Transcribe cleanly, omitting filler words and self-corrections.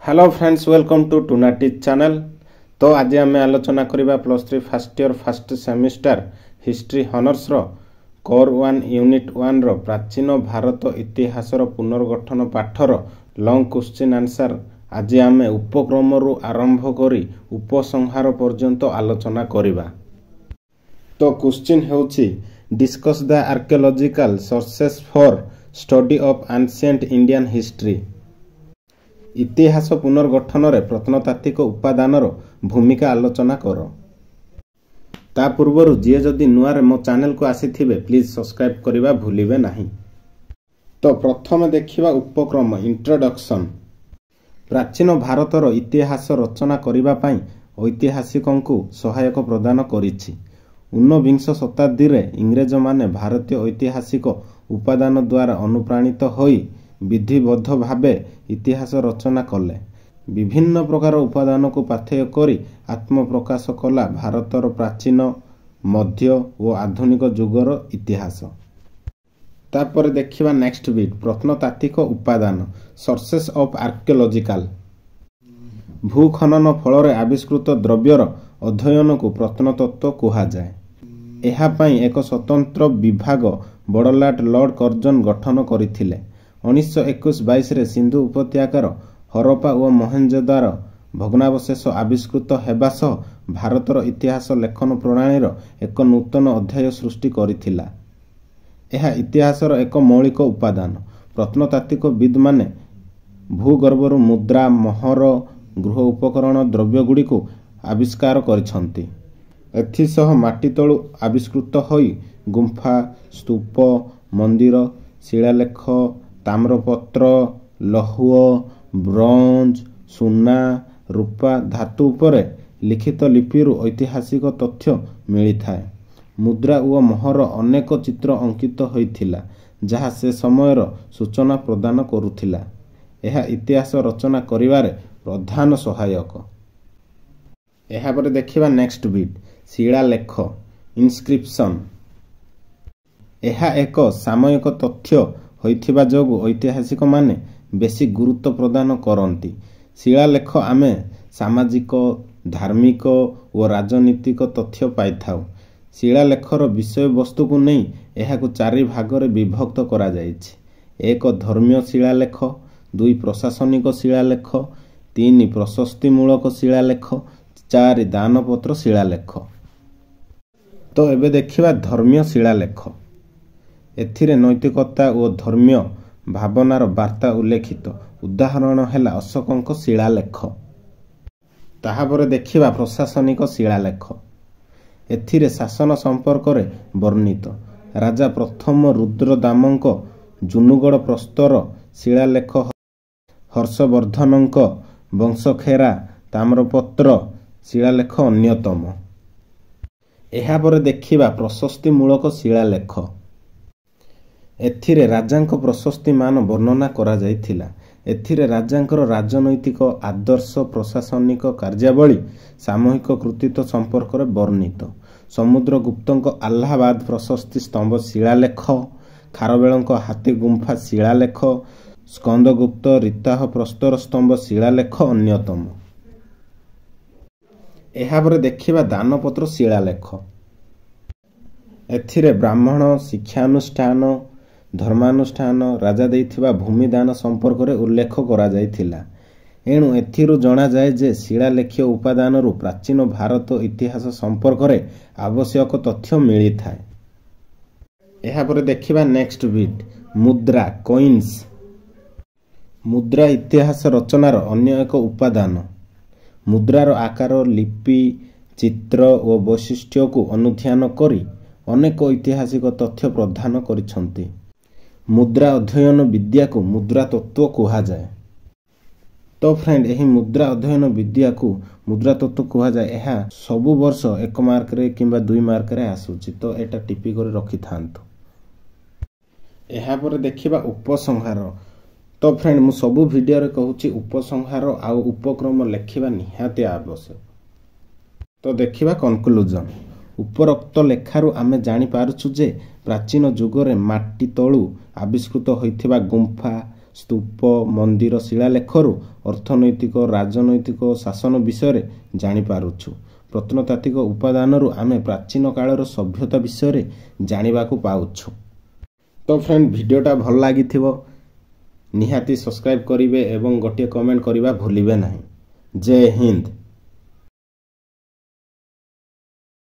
Hello friends, welcome to टूनाटी channel. तो आज आम आलोचना करवा +3 first year first semester history honours रो कोर 1 यूनिट 1 रो प्राचीन भारत इतिहास पुनर्गठन पाठर लॉन्ग क्वेश्चन आंसर आज आम उपक्रम रु आरंभ करी उपसंहार पर्यंत आलोचना करवा। तो क्वेश्चन हेउची discuss the archaeological sources for study of ancient Indian history. इतिहास पुनर्गठन रे प्रत्नतात्विक उपादानर भूमिका आलोचना कर। ता पूर्व जी जदि नुआरे मो चैनल को आसीथिबे प्लीज सब्सक्राइब करिबा भूलिबे नाही। तो प्रथम देखिबा उपक्रम इंट्रोडक्शन। प्राचीन भारतर इतिहास रचना करिबा पई ऐतिहासिकंकु सहायक प्रदान करिछि। 19 शताब्दी रे इंग्रेज माने भारतीय ऐतिहासिक उपादान द्वारा अनुप्राणित होई विधिबद्ध भावे इतिहास रचना कले। विभिन्न प्रकार उपादान को पाथेय करी आत्मप्रकाश कला भारतर प्राचीन मध्य और आधुनिक जुगर इतिहास। तापर देखिबा नेक्स्ट बिट प्रत्नतात्विक उपादान सोर्सेस ऑफ आर्कियोलॉजिकल। भूखनन फल रे आविष्कृत द्रव्यर अध्ययन को प्रत्नतत्व कहा जाए। एहा पई एक स्वतंत्र विभाग बड़लाट लॉर्ड कर्जन गठन करथिले। 1921-22 रे सिंधु उपत्यकार हरप्पा और मोहेंजोदार भग्नावशेष आविष्कृत हेबा सह भारतर इतिहास लेखन प्रणालीर एक नूतन अध्याय सृष्टि करिथिला। एहा इतिहासर एक मौलिक उपादान। प्रत्नतात्विक विद माने भूगर्भर मुद्रा मोहर गृह उपकरण द्रव्यगुड़ी को आविष्कार करिसंती। एथिसह माटी तळु आविष्कृत होई गुंफा स्तूप मंदिर शिलालेख ताम्रपत्र लौह ब्रोंज सुना रूपा धातु उपरे लिखित लिपिरु ऐतिहासिक तथ्य मिली थाए। मुद्रा और मोहर अनेक चित्र अंकित होइथिला जहा से समयर सूचना प्रदान करुथिला। एहा इतिहास रचना करिवारे प्रधान सहायक। एहा परे देखिबा नेक्स्ट बिट शिलालेख इनस्क्रिप्शन। एहा एक सामयिक तथ्य होइथिबा जोगु ऐतिहासिक माने बेसी गुरुत्व प्रदान करंती। शिलालेख आमे सामाजिक धार्मिक और राजनीतिक तथ्य पाई थाउ। शिलालेखर विषय वस्तु को नहीं एहाकु 4 भागरे विभक्त करा जाइछि। 1 धर्मीय शिलालेख, 2 प्रशासनिक शिलालेख, 3 प्रशस्तिमूलक शिलालेख, 4 दानपत्र शिलालेख। तो एबे देखिबा धर्मीय शिलालेख। एथिरे नैतिकता और धर्मीय भावनार वार्ता उल्लेखित। उदाहरण हैला अशोकंक शिलालेख। ताहा परे देखिबा प्रशासनिक शिलालेख। एथिरे शासन संपर्क रे वर्णित। राजा प्रथम रुद्रदामंक जुनुगढ़ प्रस्तर शिलालेख, हर्षवर्धनंक वंशखेरा ताम्रपत्र शिलालेख अन्यतम। एहा परे देखिबा प्रशस्तिमूलक शिलालेख। एथिरे राजांक प्रशस्ति मान वर्णना करा जाइथिला। एथिरे राजांकर राजनैतिक आदर्श प्रशासनिक कार्यावली सामूहिक कृतित्व संपर्क रे वर्णित। समुद्रगुप्तंक अलाहाबाद प्रशस्ति स्तंभ शिलालेख, खारवेलंक हाथी गुंफा शिलालेख, स्कंदगुप्त रीताह प्रस्तर स्तंभ शिलालेख अन्यतम। एहा परे देखिबा दानपत्र शिलालेख। एथिरे ब्राह्मण शिक्षानुष्ठान धर्मानुष्ठान राजा देइथिबा भूमिदान संपर्क रे उल्लेख करा जाइथिला। एणु एथिरु जणा जाए जे शिलालेखीय उपादानरु प्राचीन भारत इतिहास संपर्क रे आवश्यक तथ्य मिली थाए। एहा परे देखिबा नेक्स्ट बिट मुद्रा कॉइन्स। मुद्रा इतिहास रचनार अन्य एक उपादान। मुद्रार आकार लिपि चित्र और वैशिष्ट्य को अनुध्यान करी अनेक ऐतिहासिक तथ्य प्रदान करिसंती। मुद्रा अध्ययन विद्या को मुद्रा तत्व कहा जाए। तो फ्रेंड यही मुद्रा अध्ययन विद्या को मुद्रा तत्व कहा जाए। यह सबु वर्ष 1 मार्क रे किंबा 2 मार्क रे आसुची। तो एटा टिपी कर रखि थांतु। एहा पर देखिबा उपसंहार। तो फ्रेंड मु सबु वीडियो रे कहूची उपसंहार आ उपक्रम लेखिबा निहाती आवश्यक। तो देखिबा कंक्लूजन। उपरोक्त लेखारु आमे जानि पारुछु जे प्राचीन जुगरे माटी तळु आविष्कृत होइथिबा गुंफा ସ୍ତୂପ, ମନ୍ଦିର, ଶିଳାଲେଖରୁ ଅର୍ଥନୈତିକ, ରାଜନୈତିକ ଓ ଶାସନ ବିଷୟରେ ଜାଣିପାରୁଛୁ। ପ୍ରତ୍ନତାତ୍ତ୍ୱିକ ଉପାଦାନରୁ ଆମେ ପ୍ରାଚୀନ କାଳର ସଭ୍ୟତା ବିଷୟରେ ଜାଣିବାକୁ ପାଉଛୁ। ତ ଫ୍ରେଣ୍ଡ, ଭିଡ଼ିଓଟା ଭଲ ଲାଗିଥିବ ନିହାତି ସବସ୍କ୍ରାଇବ୍ କରିବେ ଏବଂ ଗୋଟିଏ କମେଣ୍ଟ କରିବା ଭୁଲିବେ ନାହିଁ। ଜୟ ହିନ୍ଦ।